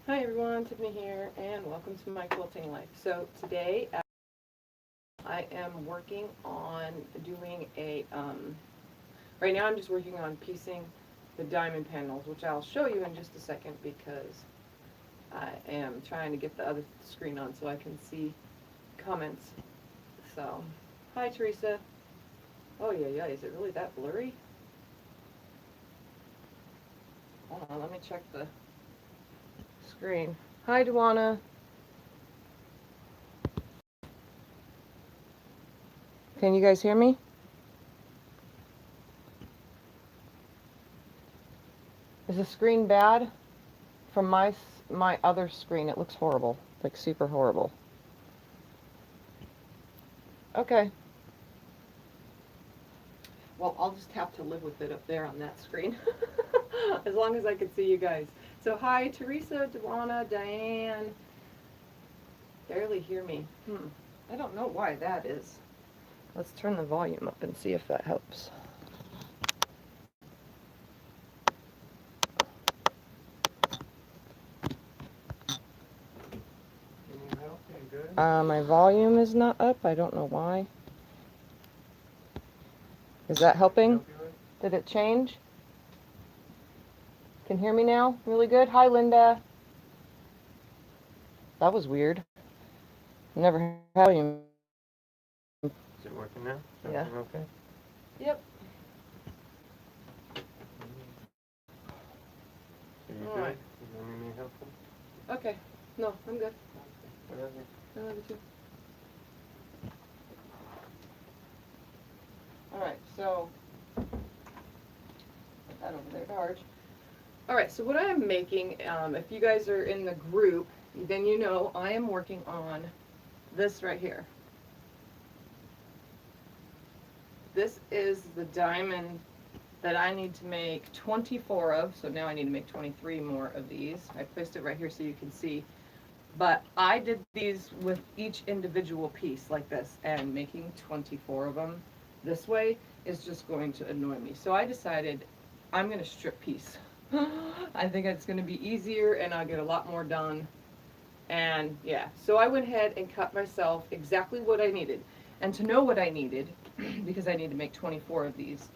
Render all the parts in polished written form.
Hi everyone, Tiffany here, and welcome to my quilting life. So today I am working on doing right now I'm just working on piecing the diamond panels, which I'll show you in just a second because I am trying to get the other screen on so I can see comments. So, hi Teresa. Oh yeah, is it really that blurry? Hold on, let me check the screen. Hi Duana. Can you guys hear me? Is the screen bad? From my other screen, it looks horrible, like super horrible. Okay. Well, I'll just have to live with it up there on that screen, as long as I can see you guys. So hi, Teresa, Duana, Diane. Barely hear me. I don't know why that is. Let's turn the volume up and see if that helps. My volume is not up. I don't know why. Is that helping? Did it change? Can hear me now? Really good? Hi, Linda. That was weird. Never had volume. Is it working now? Is Yeah. Okay? Yep. Are you All good? right. You want me to help them? Okay. No, I'm good. Whatever. I love you too. Alright, so put that over there, Darge. Alright, so what I am making, if you guys are in the group, then you know I am working on this right here. This is the diamond that I need to make 24 of, so now I need to make 23 more of these. I placed it right here so you can see. But I did these with each individual piece like this, and making 24 of them this way is just going to annoy me. So I decided I'm going to strip piece. I think it's going to be easier and I'll get a lot more done. And yeah, so I went ahead and cut myself exactly what I needed. And to know what I needed, because I need to make 24 of these,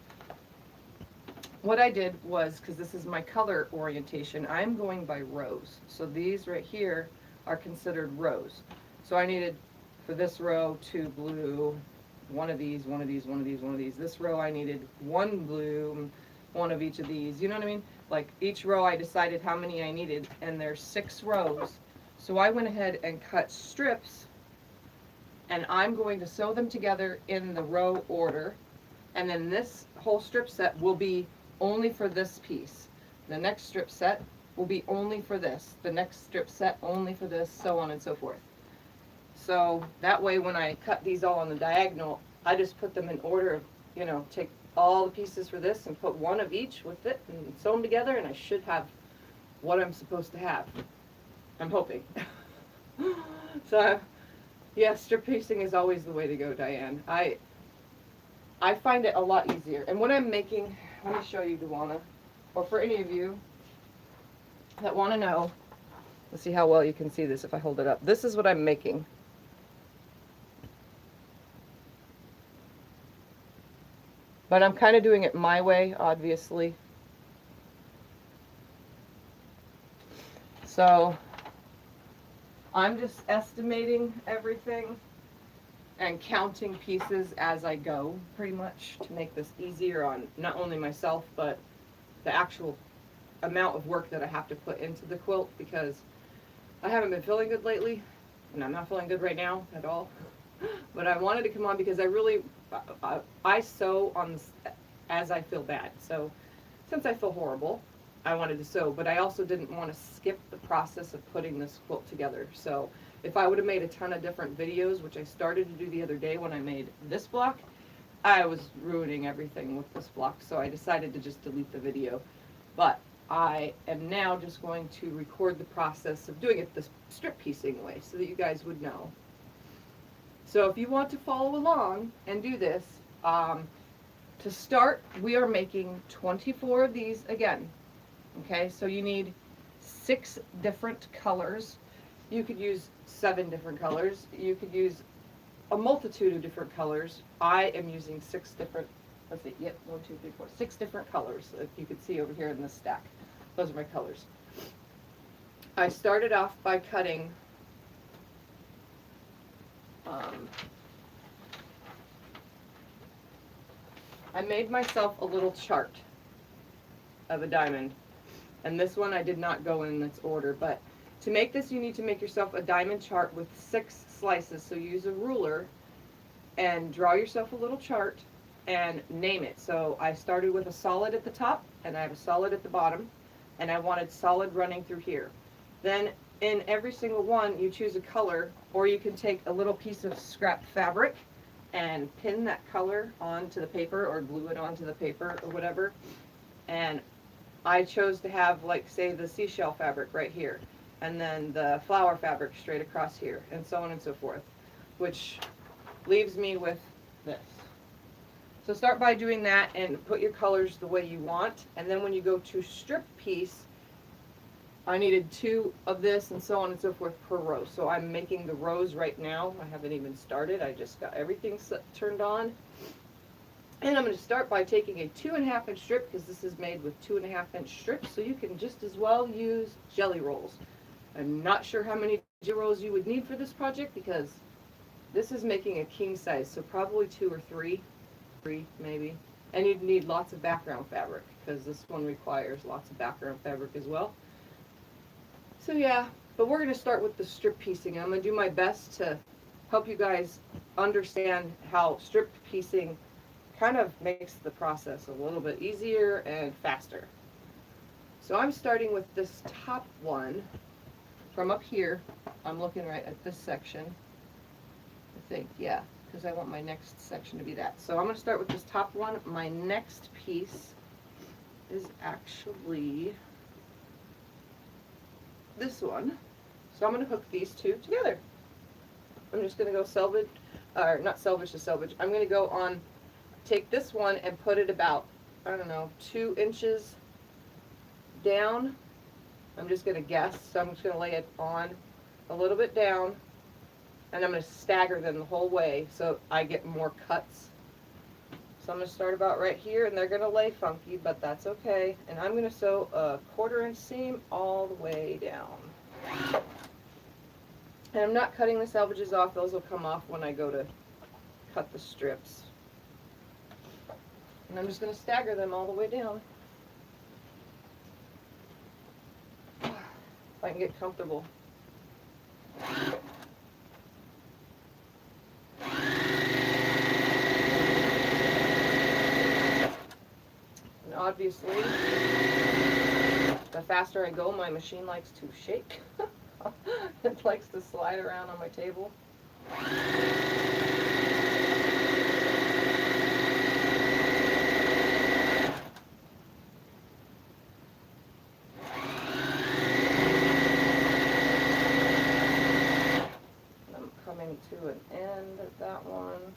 what I did was, because this is my color orientation, I'm going by rows. So these right here are considered rows. So I needed, for this row, 2 blue, one of these, one of these, one of these, one of these. This row I needed 1 blue, one of each of these. You know what I mean? Like each row I decided how many I needed, and there's 6 rows. So I went ahead and cut strips, and I'm going to sew them together in the row order. And then this whole strip set will be only for this piece. The next strip set will be only for this. The next strip set only for this, so on and so forth. So that way when I cut these all on the diagonal, I just put them in order of, you know, take all the pieces for this and put one of each with it and sew them together, and I should have what I'm supposed to have. I'm hoping. So, yeah, strip piecing is always the way to go, Diane. I find it a lot easier. And what I'm making, let me show you, Duana, or for any of you that want to know, let's see how well you can see this if I hold it up. This is what I'm making. But I'm kind of doing it my way, obviously. So I'm just estimating everything and counting pieces as I go, pretty much, to make this easier on not only myself, but the actual amount of work that I have to put into the quilt, because I haven't been feeling good lately, and I'm not feeling good right now at all. But I wanted to come on because I really, I sew on this as I feel bad. So since I feel horrible, I wanted to sew, but I also didn't want to skip the process of putting this quilt together. So if I would have made a ton of different videos, which I started to do the other day when I made this block, I was ruining everything with this block, so I decided to just delete the video. But I am now just going to record the process of doing it this strip piecing way so that you guys would know. So if you want to follow along and do this, to start, we are making 24 of these again. Okay, so you need 6 different colors. You could use 7 different colors. You could use a multitude of different colors. I am using 6 different, let's see, yep, 1, 2, 3, 4, 6 different colors. If you could see over here in this stack. Those are my colors. I started off by cutting I made myself a little chart of a diamond, and this one I did not go in its order, but to make this you need to make yourself a diamond chart with 6 slices. So use a ruler and draw yourself a little chart and name it. So I started with a solid at the top and I have a solid at the bottom, and I wanted solid running through here. Then in every single one you choose a color, or you can take a little piece of scrap fabric and pin that color onto the paper or glue it onto the paper or whatever. And I chose to have, like, say, the seashell fabric right here, and then the flower fabric straight across here, and so on and so forth, which leaves me with this. So start by doing that and put your colors the way you want, and then when you go to strip piece, I needed 2 of this and so on and so forth per row. So I'm making the rows right now. I haven't even started. I just got everything turned on. And I'm going to start by taking a 2.5 inch strip, because this is made with 2.5 inch strips, so you can just as well use jelly rolls. I'm not sure how many jelly rolls you would need for this project, because this is making a king size, so probably 2 or 3 maybe. And you'd need lots of background fabric, because this one requires lots of background fabric as well. So yeah, but we're going to start with the strip piecing. I'm going to do my best to help you guys understand how strip piecing kind of makes the process a little bit easier and faster. So I'm starting with this top one from up here. I'm looking right at this section, I think, yeah, because I want my next section to be that. So I'm going to start with this top one. My next piece is actually this one. So I'm going to hook these 2 together. I'm just going to go selvage, or not selvage to selvage. I'm going to go on, take this one and put it about, I don't know, 2 inches down. I'm just going to guess, so I'm just going to lay it on a little bit down, and I'm going to stagger them the whole way so I get more cuts. So I'm going to start about right here, and they're going to lay funky, but that's okay. And I'm going to sew a 1/4 inch seam all the way down. And I'm not cutting the selvages off. Those will come off when I go to cut the strips. And I'm just going to stagger them all the way down. If I can get comfortable. And obviously, the faster I go, my machine likes to shake. It likes to slide around on my table. I'm coming to an end of that one.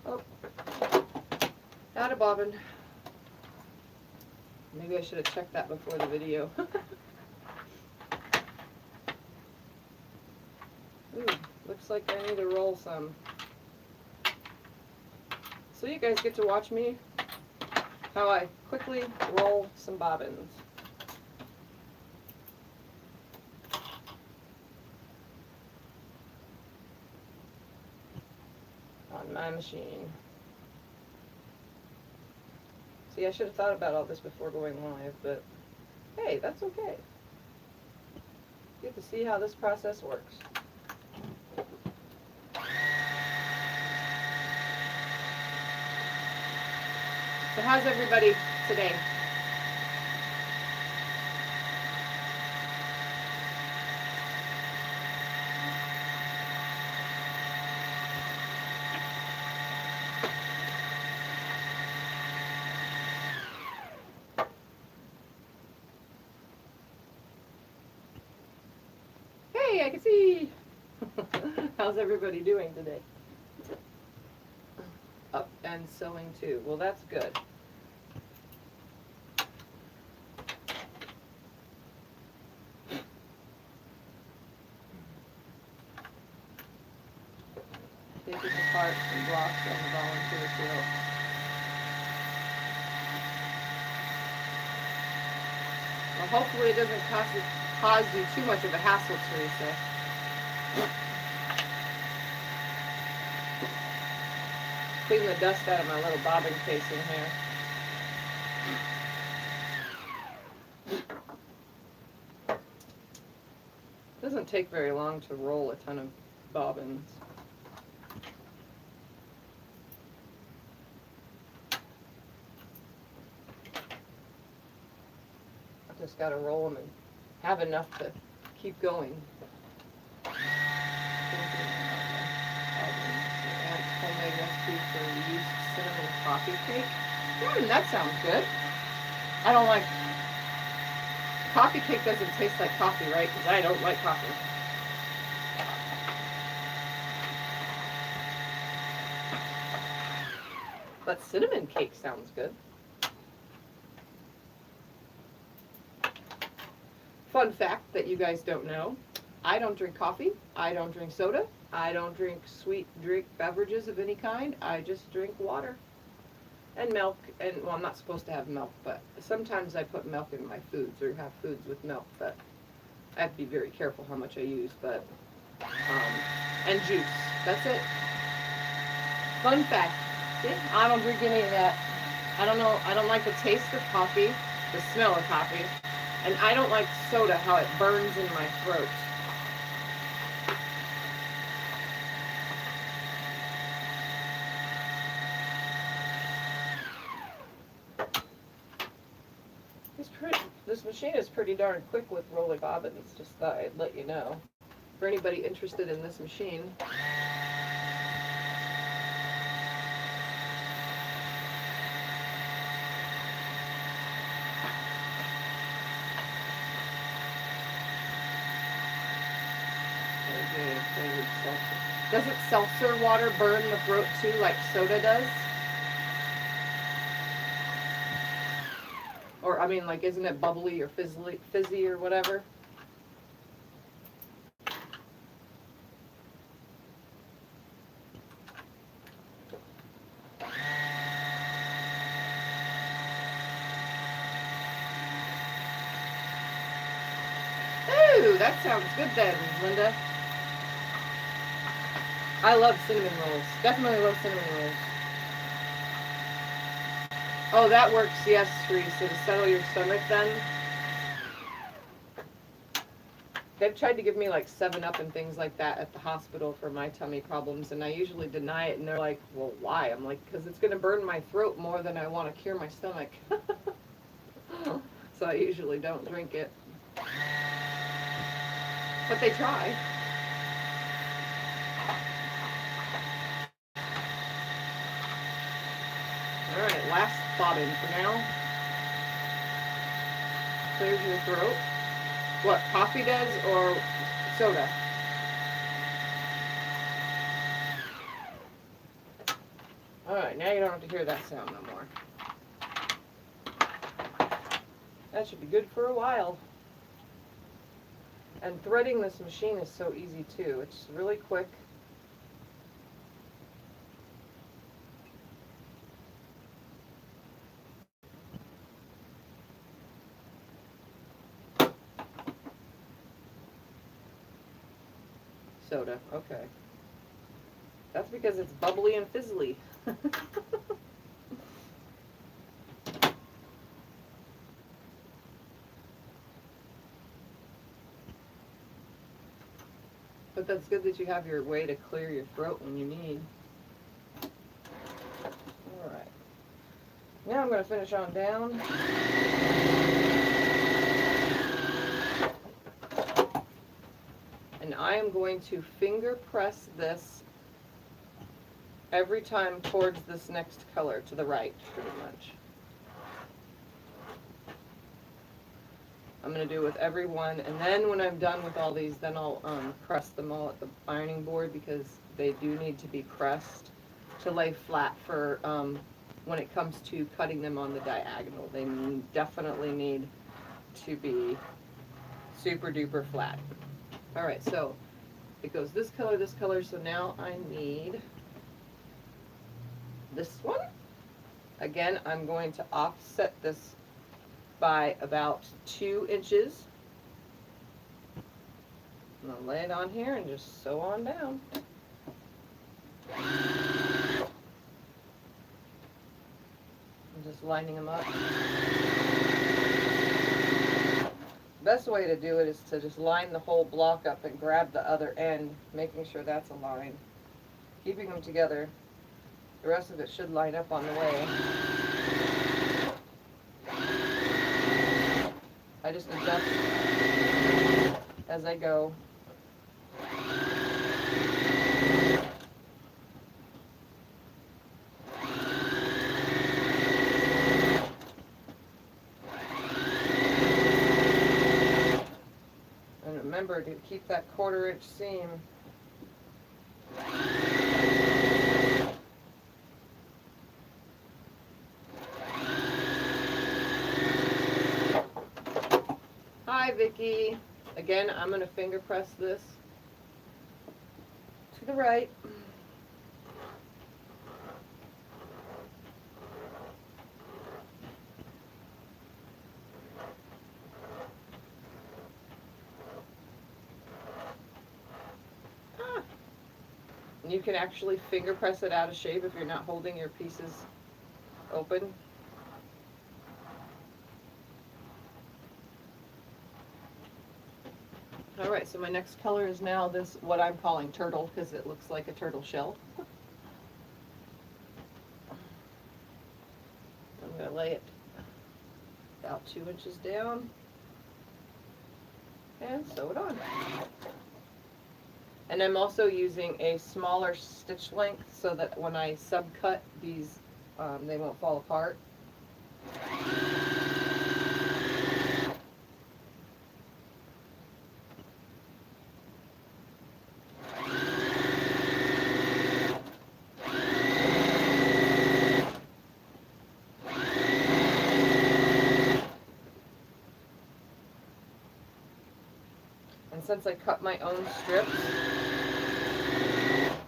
Oh, out of bobbin. Maybe I should have checked that before the video. Ooh, looks like I need to roll some. So you guys get to watch me how I quickly roll some bobbins. On my machine. See, I should have thought about all this before going live, but hey, that's okay. You get to see how this process works. So how's everybody today? Hey, I can see. How's everybody doing today? up and sewing too. Well, that's good. Taking apart some blocks on the volunteer quilt. Well, hopefully it doesn't cause you too much of a hassle, Teresa. Clean the dust out of my little bobbin casing here. Doesn't take very long to roll a ton of bobbins. Just gotta roll them and have enough to keep going. Homemade recipe for used cinnamon coffee cake. That sounds good. I don't like coffee cake. Doesn't taste like coffee, right? Because I don't like coffee. But cinnamon cake sounds good. Fun fact that you guys don't know, I don't drink coffee, I don't drink soda, I don't drink sweet drink beverages of any kind, I just drink water and milk, and well, I'm not supposed to have milk, but sometimes I put milk in my foods or have foods with milk, but I have to be very careful how much I use, but, and juice, that's it. Fun fact, see, I don't drink any of that. I don't know, I don't like the taste of coffee, the smell of coffee. And I don't like soda, how it burns in my throat. This machine is pretty darn quick with rolling bobbins. Just thought I'd let you know. For anybody interested in this machine. Doesn't seltzer water burn the throat too, like soda does? Or, I mean, like, isn't it bubbly or fizzy or whatever? Ooh, that sounds good then, Linda. I love cinnamon rolls. Definitely love cinnamon rolls. Oh, that works, yes, Teresa, to settle your stomach then. They've tried to give me like 7-Up and things like that at the hospital for my tummy problems, and I usually deny it, and they're like, well, why? I'm like, because it's going to burn my throat more than I want to cure my stomach. So I usually don't drink it. But they try. Alright, last bobbin for now. Clears your throat. What, coffee does or soda? Alright, now you don't have to hear that sound no more. That should be good for a while. And threading this machine is so easy too. It's really quick. Soda, okay. That's because it's bubbly and fizzly. But that's good that you have your way to clear your throat when you need. Alright. Now I'm going to finish on down. And I am going to finger press this every time towards this next color, to the right, pretty much. I'm going to do it with every one, and then when I'm done with all these, then I'll press them all at the ironing board, because they do need to be pressed to lay flat for, when it comes to cutting them on the diagonal. They definitely need to be super duper flat. Alright, so it goes this color, so now I need this one. Again, I'm going to offset this by about 2 inches. I'm going to lay it on here and just sew on down. I'm just lining them up. Best way to do it is to just line the whole block up and grab the other end, making sure that's aligned. Keeping them together. The rest of it should line up on the way. I just adjust as I go. And remember to keep that 1/4 inch seam. Hi, Vicky. Again, I'm going to finger press this to the right. And you can actually finger press it out of shape if you're not holding your pieces open. Alright, so my next color is now this, what I'm calling turtle, because it looks like a turtle shell. I'm going to lay it about 2 inches down and sew it on. And I'm also using a smaller stitch length so that when I subcut these, they won't fall apart. And since I cut my own strips,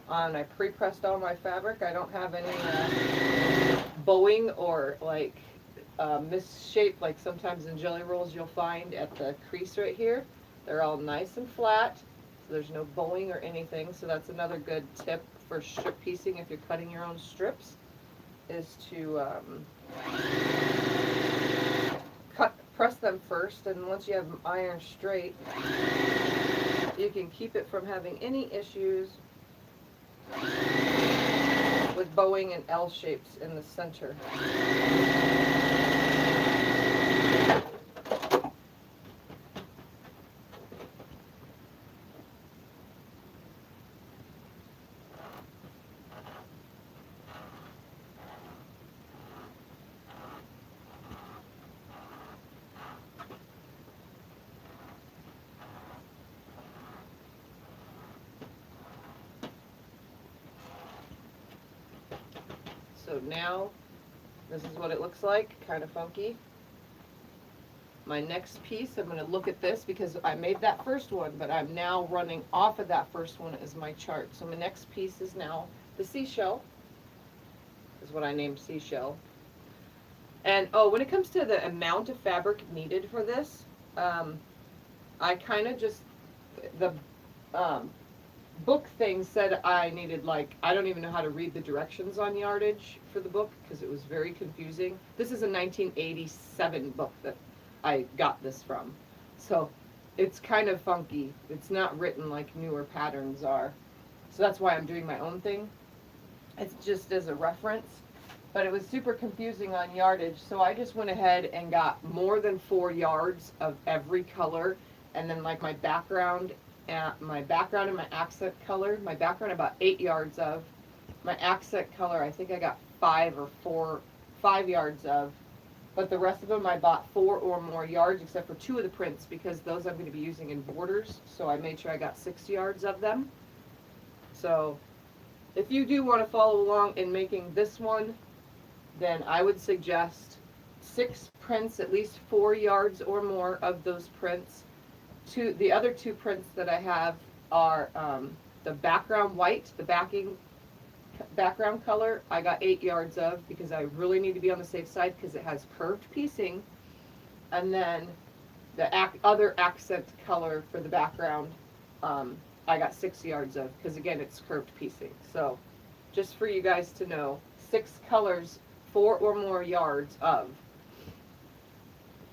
and I pre-pressed all my fabric, I don't have any bowing or like misshape like sometimes in jelly rolls you'll find at the crease right here. They're all nice and flat, so there's no bowing or anything. So that's another good tip for strip piecing if you're cutting your own strips, is to press them first, and once you have them ironed straight, you can keep it from having any issues with bowing and L shapes in the center. So now, this is what it looks like, kind of funky. My next piece, I'm going to look at this because I made that first one, but I'm now running off of that first one as my chart. So my next piece is now the seashell, is what I named seashell. And oh, when it comes to the amount of fabric needed for this, I kind of just, the book thing said I needed, like, I don't even know how to read the directions on yardage for the book because it was very confusing. This is a 1987 book that I got this from, so it's kind of funky. It's not written like newer patterns are, so that's why I'm doing my own thing. It's just as a reference, but it was super confusing on yardage, so I just went ahead and got more than 4 yards of every color, and then like my background and my accent color. My background about 8 yards of. My accent color I think I got 5 yards of. But the rest of them I bought 4 or more yards, except for 2 of the prints because those I'm going to be using in borders. So I made sure I got 6 yards of them. So If you do want to follow along in making this one, then I would suggest 6 prints, at least 4 yards or more of those prints. The other 2 prints that I have are the background white, the background color. I got 8 yards of because I really need to be on the safe side because it has curved piecing. And then the other accent color for the background, I got 6 yards of because again it's curved piecing. So just for you guys to know, 6 colors, 4 or more yards of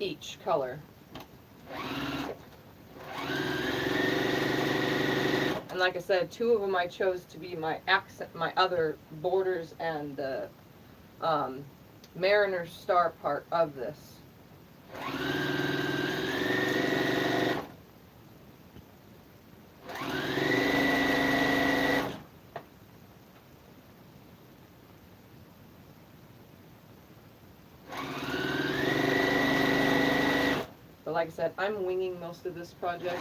each color. And like I said, 2 of them I chose to be my other borders and the Mariners Star part of this. But like I said, I'm winging most of this project.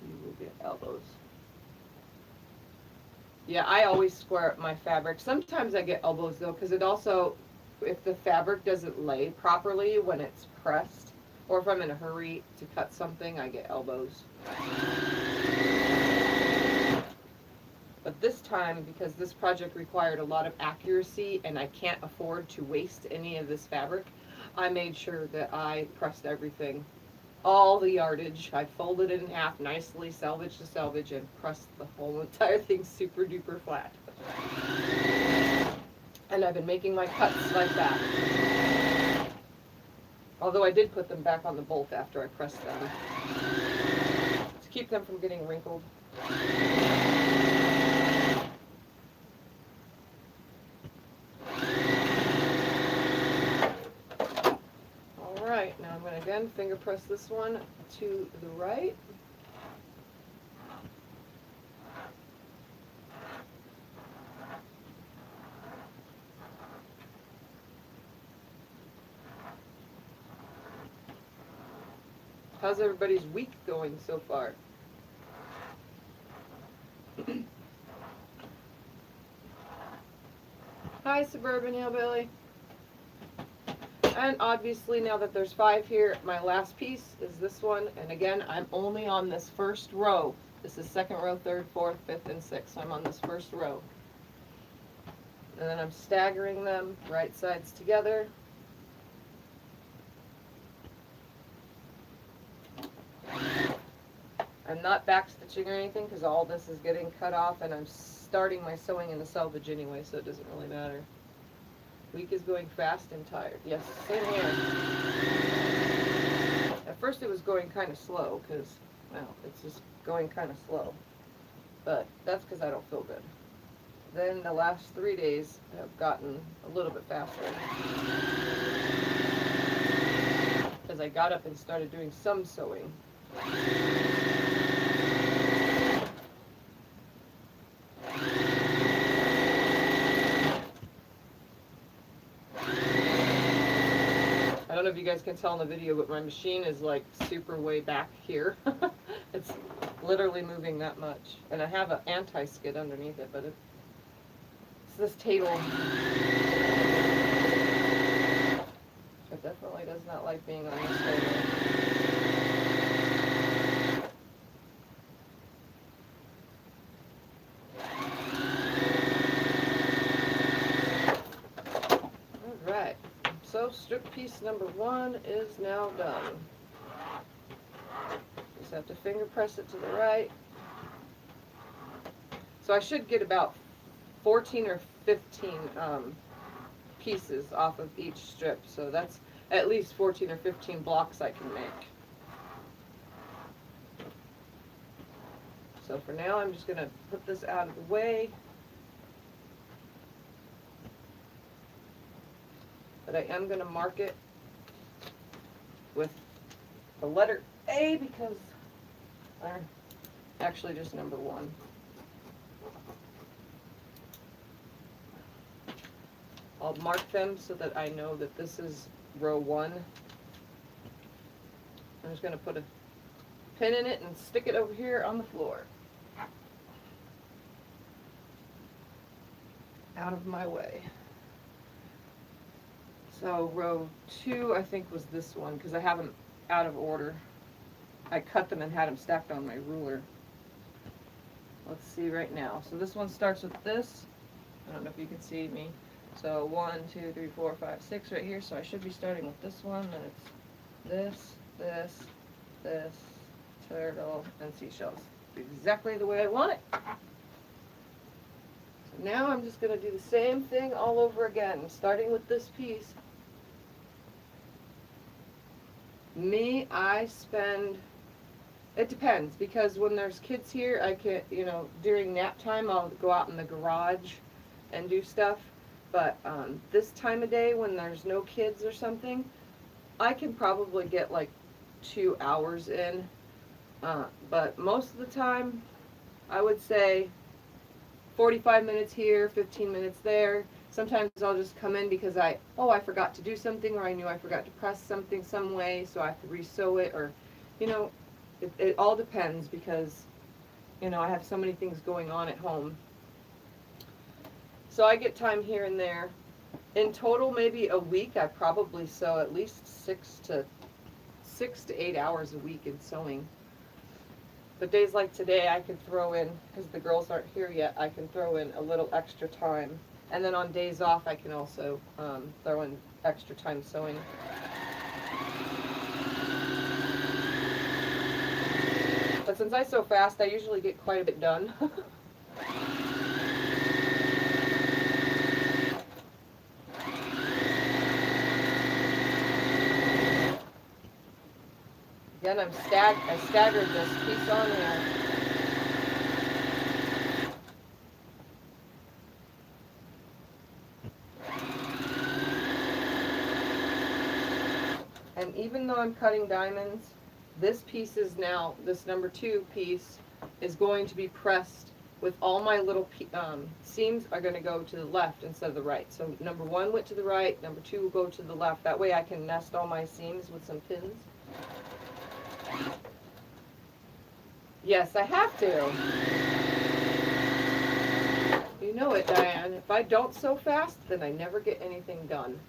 You will get elbows. Yeah, I always square up my fabric. Sometimes I get elbows though, because it also, if the fabric doesn't lay properly when it's pressed, or if I'm in a hurry to cut something, I get elbows. But this time, because this project required a lot of accuracy and I can't afford to waste any of this fabric, I made sure that I pressed everything. All the yardage, I folded it in half nicely, selvage to selvage, and pressed the whole entire thing super duper flat. And I've been making my cuts like that. Although I did put them back on the bolt after I pressed them to keep them from getting wrinkled. Alright, now I'm going to again finger press this one to the right. How's everybody's week going so far? Hi, Suburban Hillbilly. And obviously now that there's 5 here, my last piece is this one. And again, I'm only on this first row. This is 2nd row, 3rd, 4th, 5th, and 6th. So I'm on this first row. And then I'm staggering them right sides together. I'm not backstitching or anything because all this is getting cut off and I'm starting my sewing in the selvage anyway, so it doesn't really matter. Week is going fast and tired. Yes, same here. At first it was going kind of slow because, well, it's just going kind of slow. But that's because I don't feel good. Then the last 3 days have gotten a little bit faster. Because I got up and started doing some sewing. I don't know if you guys can tell in the video, but my machine is like super way back here. It's literally moving that much. And I have an anti-skid underneath it, but it's this table. It definitely does not like being on this table. Alright, so strip piece number 1 is now done. Just have to finger press it to the right. So I should get about 14 or 15 pieces off of each strip, so that's at least 14 or 15 blocks I can make. So for now I'm just going to put this out of the way. But I am going to mark it with the letter A because they're actually just number 1. I'll mark them so that I know that this is row 1. I'm just going to put a pin in it and stick it over here on the floor. Out of my way. So row 2, I think, was this one, because I have them out of order. I cut them and had them stacked on my ruler. Let's see right now. So this one starts with this. I don't know if you can see me. So 1, 2, 3, 4, 5, 6 right here. So I should be starting with this one. Then it's this, turtle, and seashells. Exactly the way I want it. So now I'm just going to do the same thing all over again, starting with this piece. I spend, it depends, because when there's kids here, I can, during nap time, I'll go out in the garage and do stuff. But this time of day, when there's no kids or something, I can probably get like 2 hours in. But most of the time, I would say 45 minutes here, 15 minutes there. Sometimes I'll just come in because I forgot to do something, or I knew I forgot to press something some way, so I have to re-sew it, or, it all depends, because, I have so many things going on at home. So I get time here and there. In total, maybe a week, I probably sew at least 6 to 8 hours a week in sewing. But days like today, I can throw in, because the girls aren't here yet, I can throw in a little extra time. And then on days off, I can also throw in extra time sewing. But since I sew fast, I usually get quite a bit done. Again, I staggered this piece on here. And even though I'm cutting diamonds, this piece is now, this number 2 piece is going to be pressed with all my little seams are going to go to the left instead of the right. So number 1 went to the right, number 2 will go to the left. That way I can nest all my seams with some pins. Yes, I have to. You know it, Diane. If I don't sew fast, then I never get anything done.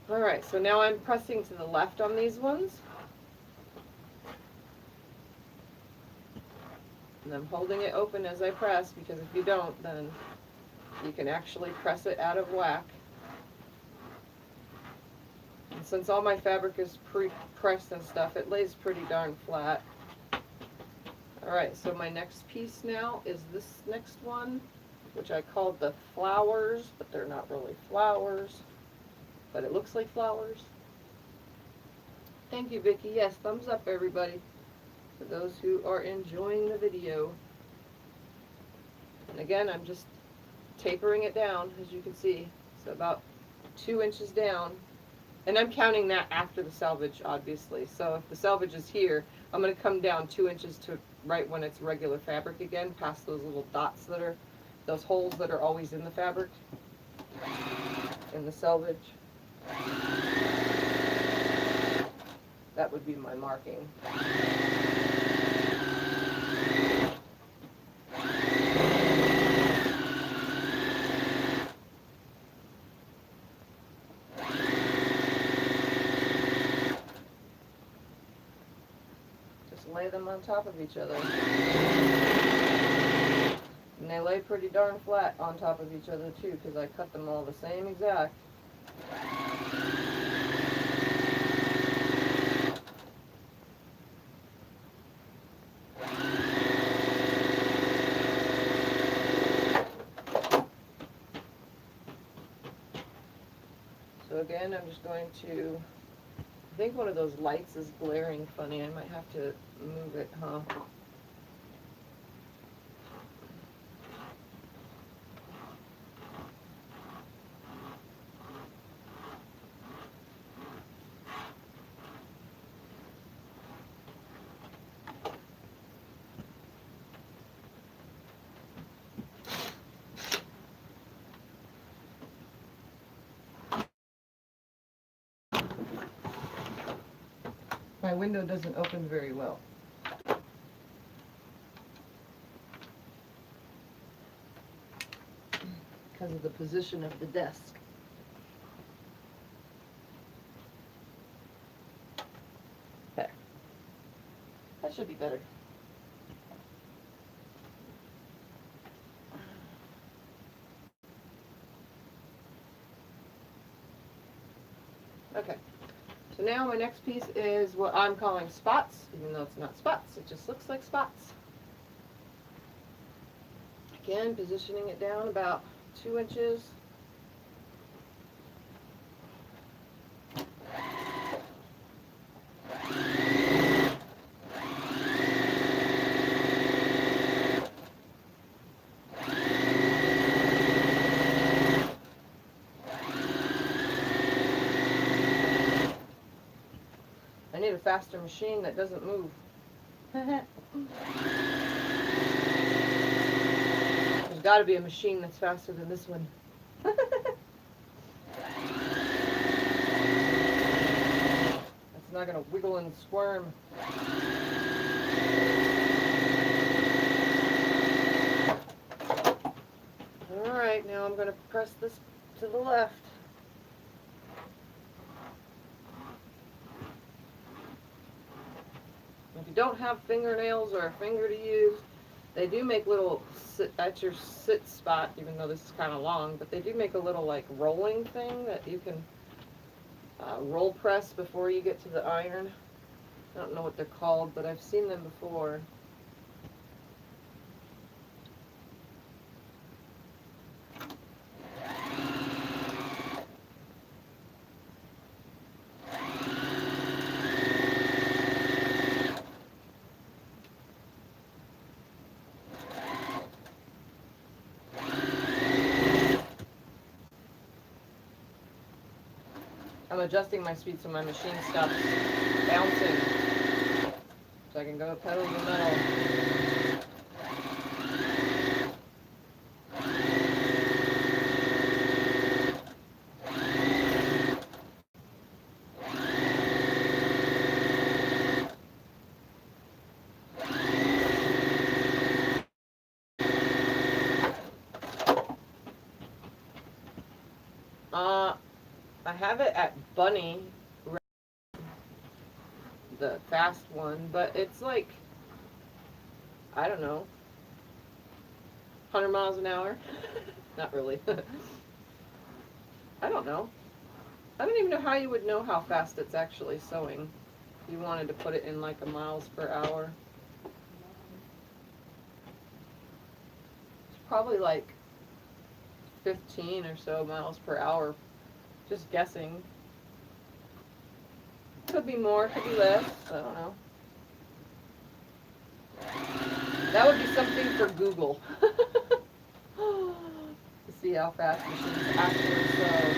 Alright, so now I'm pressing to the left on these ones. And I'm holding it open as I press, because if you don't, then you can actually press it out of whack. And since all my fabric is pre-pressed and stuff, it lays pretty darn flat. Alright, so my next piece now is this next one, which I called the flowers, but they're not really flowers. But it looks like flowers. Thank you, Vicki. Yes, thumbs up, everybody, for those who are enjoying the video. And again, I'm just tapering it down, as you can see. So about 2 inches down. And I'm counting that after the selvage, obviously. So if the selvage is here, I'm going to come down 2 inches to right when it's regular fabric again, past those little dots that are, those holes that are always in the fabric, in the selvage. That would be my marking. Just lay them on top of each other. And they lay pretty darn flat on top of each other too, because I cut them all the same exact. So again, I'm just going to, I think one of those lights is glaring funny. I might have to move it, huh? my window doesn't open very well. Because of the position of the desk. There. That should be better. Okay, so now my next piece is what I'm calling spots, even though it's not spots, it just looks like spots. Again, positioning it down about 2 inches. I need a faster machine that doesn't move. There's got to be a machine that's faster than this one. That's not going to wiggle and squirm. Alright, now I'm going to press this to the left. If you don't have fingernails or a finger to use, they do make little at your sit spot, even though this is kind of long, but they do make a little like rolling thing that you can roll press before you get to the iron. I don't know what they're called, but I've seen them before. I'm adjusting my speed so my machine stops bouncing, so I can go pedal to the metal. I have it at Bunny, the fast one, but it's like, I don't know, 100 miles an hour? Not really. I don't know. I don't even know how you would know how fast it's actually sewing. If you wanted to put it in like a miles per hour. It's probably like 15 or so miles per hour. Just guessing. Could be more, could be less. I don't know. That would be something for Google. To see how fast machines actually sew.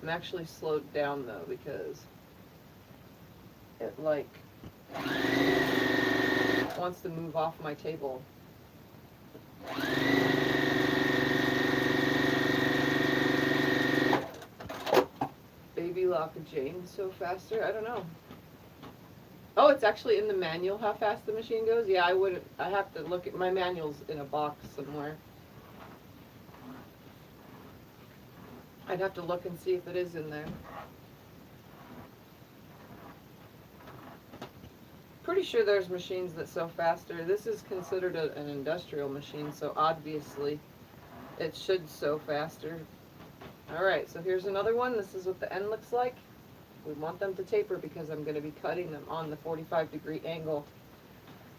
I'm actually slowed down though because it like wants to move off my table. Baby Lock Jane so faster? I don't know. Oh, it's actually in the manual how fast the machine goes? Yeah, I have to look at my manual's in a box somewhere. I'd have to look and see if it is in there. Pretty sure there's machines that sew faster. This is considered an industrial machine, so obviously it should sew faster. Alright, so here's another one. This is what the end looks like. We want them to taper because I'm going to be cutting them on the 45-degree angle.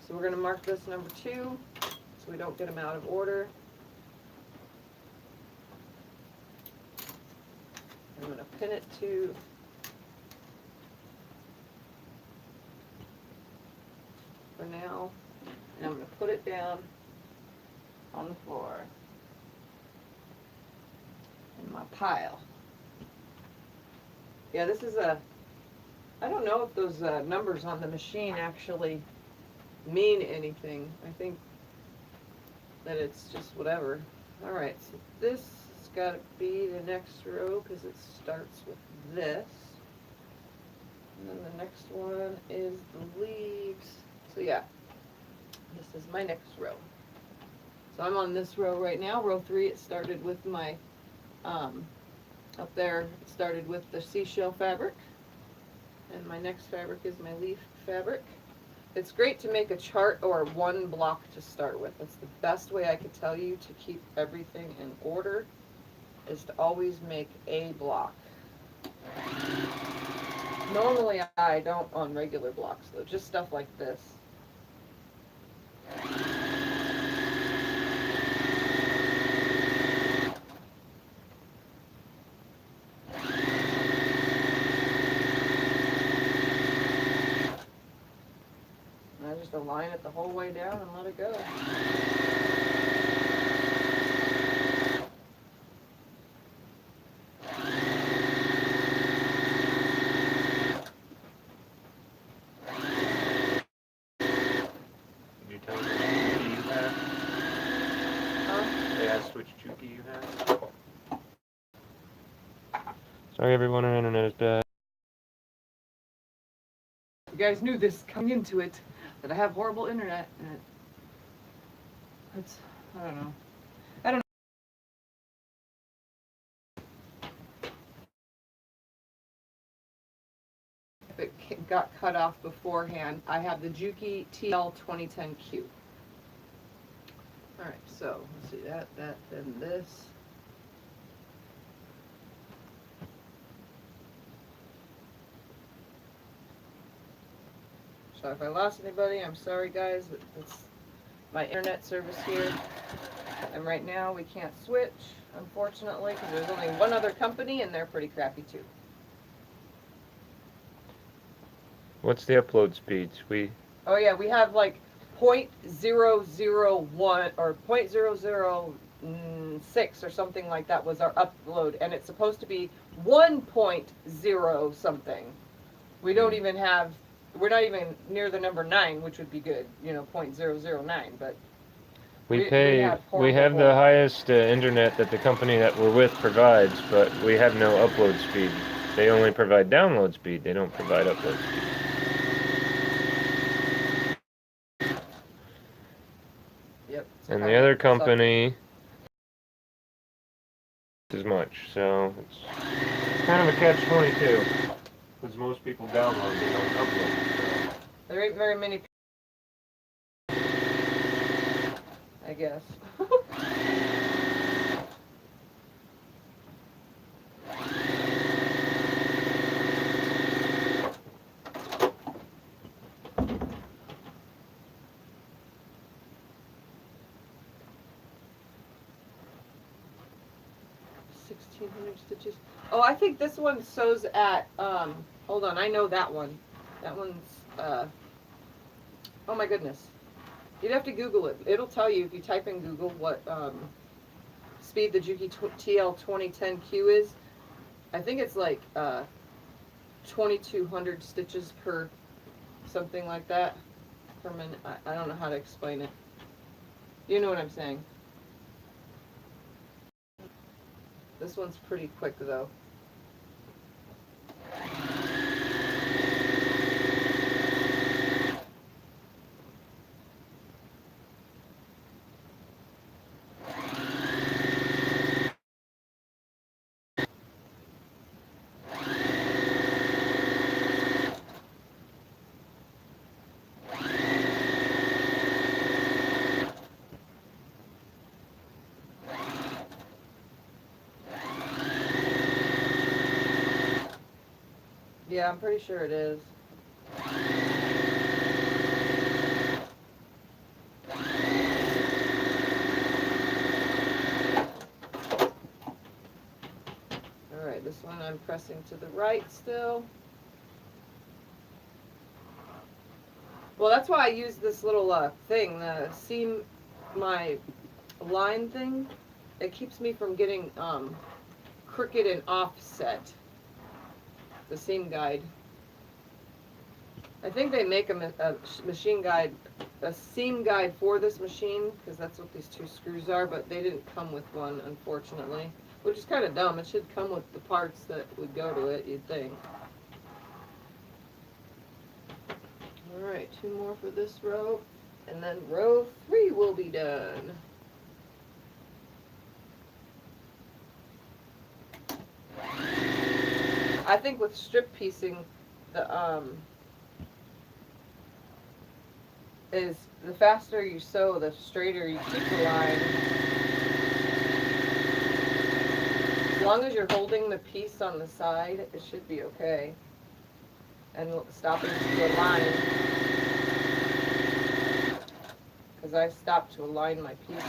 So we're going to mark this number 2 so we don't get them out of order. I'm going to pin it to for now, and I'm going to put it down on the floor in my pile. Yeah, this is a, I don't know if those numbers on the machine actually mean anything. I think that it's just whatever. Alright, so this has got to be the next row because it starts with this. And then the next one is the leaves. So yeah, this is my next row. So I'm on this row right now, row 3. It started with my, up there, it started with the seashell fabric. And my next fabric is my leaf fabric. It's great to make a chart or one block to start with. That's the best way I could tell you to keep everything in order, is to always make a block. Normally I don't on regular blocks though, just stuff like this. And I just align it the whole way down and let it go. Did you tell them which Juki you have? Huh? They asked which Juki you have? Sorry everyone, our internet is bad. You guys knew this coming into it, that I have horrible internet, and it's, I don't know. If it got cut off beforehand, I have the Juki TL 2010Q. Alright, so, let's see, that, then this. So if I lost anybody, I'm sorry guys, but it's my internet service here. And right now we can't switch, unfortunately, because there's only one other company and they're pretty crappy too. What's the upload speeds? Oh yeah, we have like 0.001 or 0.006 or something like that was our upload, and it's supposed to be 1.0 something. We don't even have, we're not even near the number 9, which would be good, you know, 0.009, but we have have the highest internet that the company that we're with provides, but we have no upload speed. They only provide download speed, they don't provide upload speed. Yep. And the other company as much, so it's kind of a catch-22. Because most people download, they don't upload. So. There ain't very many, I guess. Stitches. Oh, I think this one sews at, hold on, I know that one. That one's, oh my goodness. You'd have to Google it. It'll tell you if you type in Google what, speed the Juki TL 2010Q is. I think it's like, 2,200 stitches per, something like that, per minute. I don't know how to explain it. You know what I'm saying. This one's pretty quick though. Yeah, I'm pretty sure it is. Alright, this one I'm pressing to the right still. Well, that's why I use this little thing, the seam, my line thing. It keeps me from getting crooked and offset. the seam guide. I think they make a machine guide, a seam guide for this machine, because that's what these two screws are, but they didn't come with one, unfortunately. Which is kind of dumb. It should come with the parts that would go to it, you'd think. Alright, 2 more for this row, and then row 3 will be done. I think with strip piecing, is the faster you sew, the straighter you keep the line. As long as you're holding the piece on the side, it should be okay. And stopping to align. Because I stopped to align my pieces.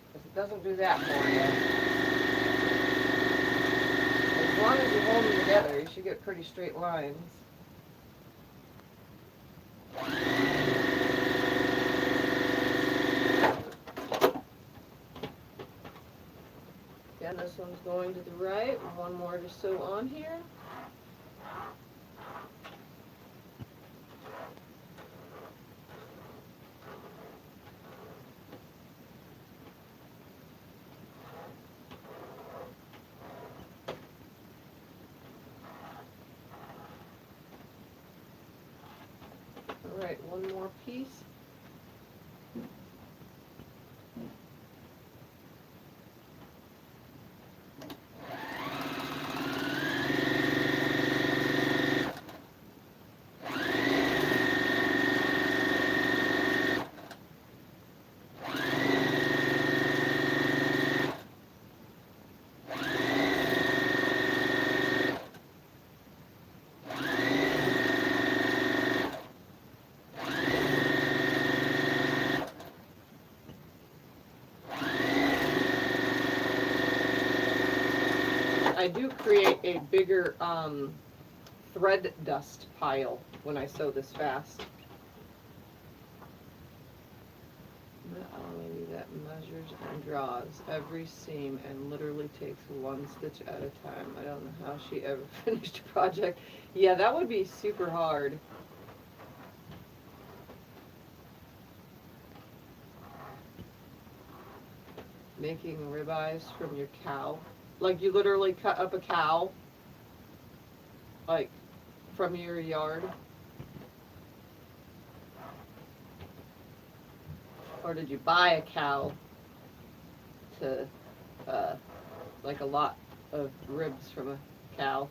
Because it doesn't do that for you. As long as you hold them together, you should get pretty straight lines. Again, this one's going to the right. One more to sew on here. Alright, one more piece. I do create a bigger thread dust pile when I sew this fast. Maybe that measures and draws every seam and literally takes one stitch at a time. I don't know how she ever finished a project. Yeah, that would be super hard. Making ribeyes from your cow. Like you literally cut up a cow, like from your yard. Or did you buy a cow to, like a lot of ribs from a cow?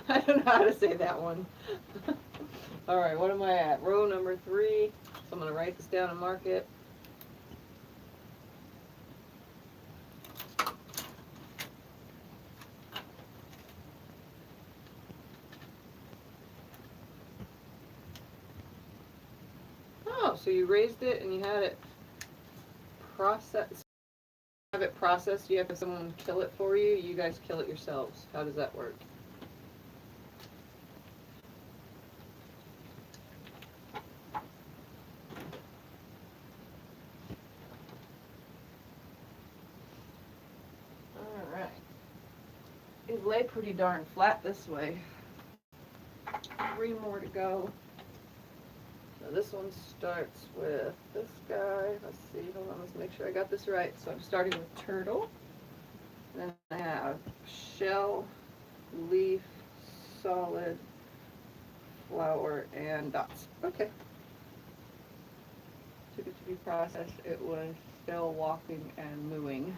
I don't know how to say that one. Alright, what am I at? Row number 3. So I'm going to write this down and mark it. So you raised it and you had it processed. Have it processed. You have someone kill it for you. You guys kill it yourselves. How does that work? All right. It lay pretty darn flat this way. 3 more to go. This one starts with this guy. Let's see, hold on, let's make sure I got this right. So I'm starting with turtle. Then I have shell, leaf, solid, flower, and dots. Okay. Took it to be processed. It was still walking and mooing.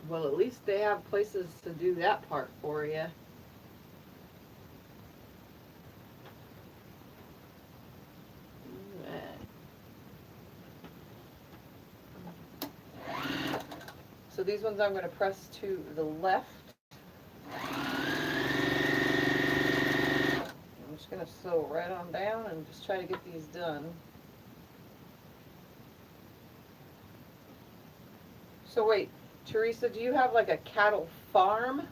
Well, at least they have places to do that part for you. So these ones I'm going to press to the left. I'm just going to sew right on down and just try to get these done. So wait. Teresa, do you have like a cattle farm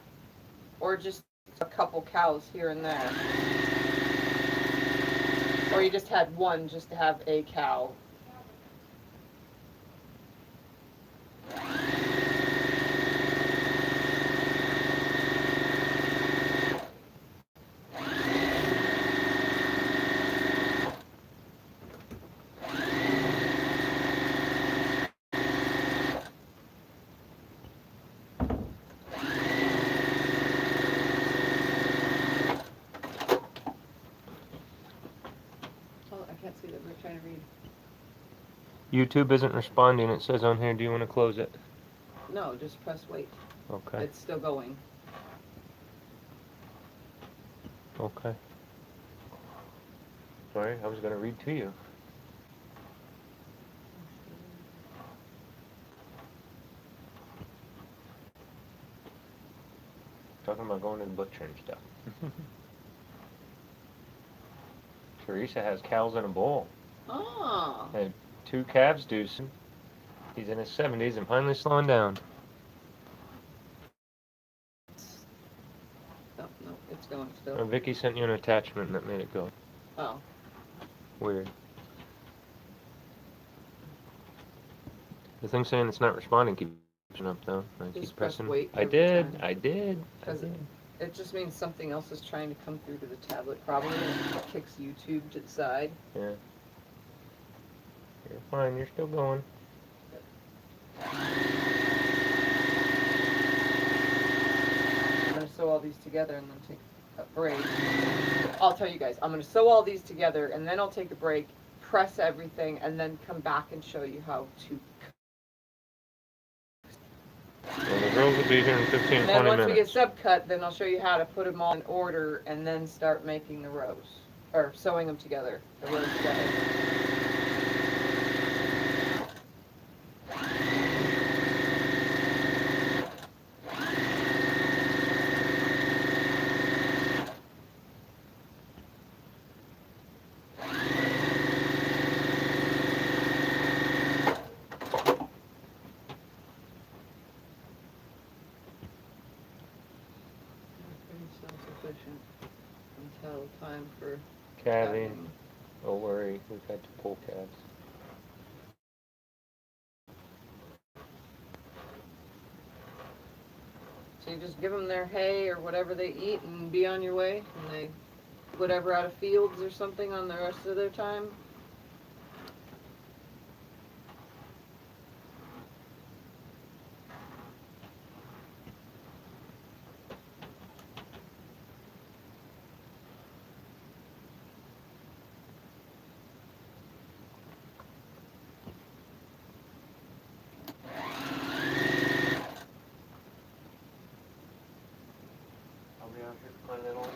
or just a couple cows here and there? Or you just had one just to have a cow. Oh, I can't see that we're trying to read. YouTube isn't responding. It says on here, do you want to close it? No, just press wait. Okay. It's still going. Okay. Sorry, I was going to read to you. Talking about going to the butcher and stuff. Teresa has cows in a bowl. Oh. Had 2 calves deucing. He's in his 70s and finally slowing down. Oh, no, it's going still. Vicky sent you an attachment that made it go. Oh. Weird. The thing saying it's not responding keeps up though. I Just keep press pressing. wait I every did. time. I did. I Does it? did. It just means something else is trying to come through to the tablet, probably, and it kicks YouTube to the side. Yeah. You're fine. You're still going. I'm going to sew all these together and then take a break. I'll tell you guys, I'm going to sew all these together and then I'll take a break, press everything, and then come back and show you how to. Well, the girls will be here in 15, And then 20 once minutes. we get subcut, then I'll show you how to put them all in order and then start making the rows. Or sewing them together, the rows together. Pretty self-sufficient until time for Calving. calving. Don't worry. We've had to pull calves. So you just give them their hay or whatever they eat and be on your way, and they whatever out of fields or something on the rest of their time. I'll be out here for my little.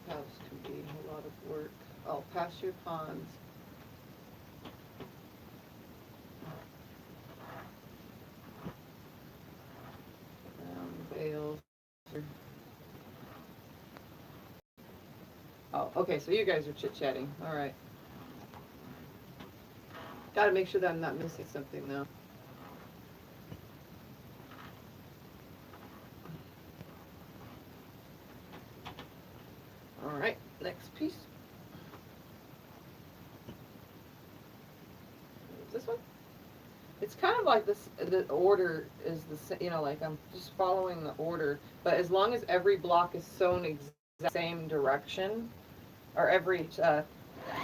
House can be a lot of work. Oh, pasture ponds. Bales. Oh, okay, so you guys are chit-chatting. All right. Gotta make sure that I'm not missing something, though. All right, next piece. This one? It's kind of like this, the order is you know, like I'm just following the order, but as long as every block is sewn exact same direction, or every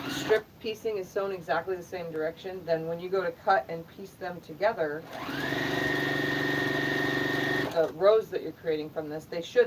strip piecing is sewn exactly the same direction, then when you go to cut and piece them together, the rows that you're creating from this, they should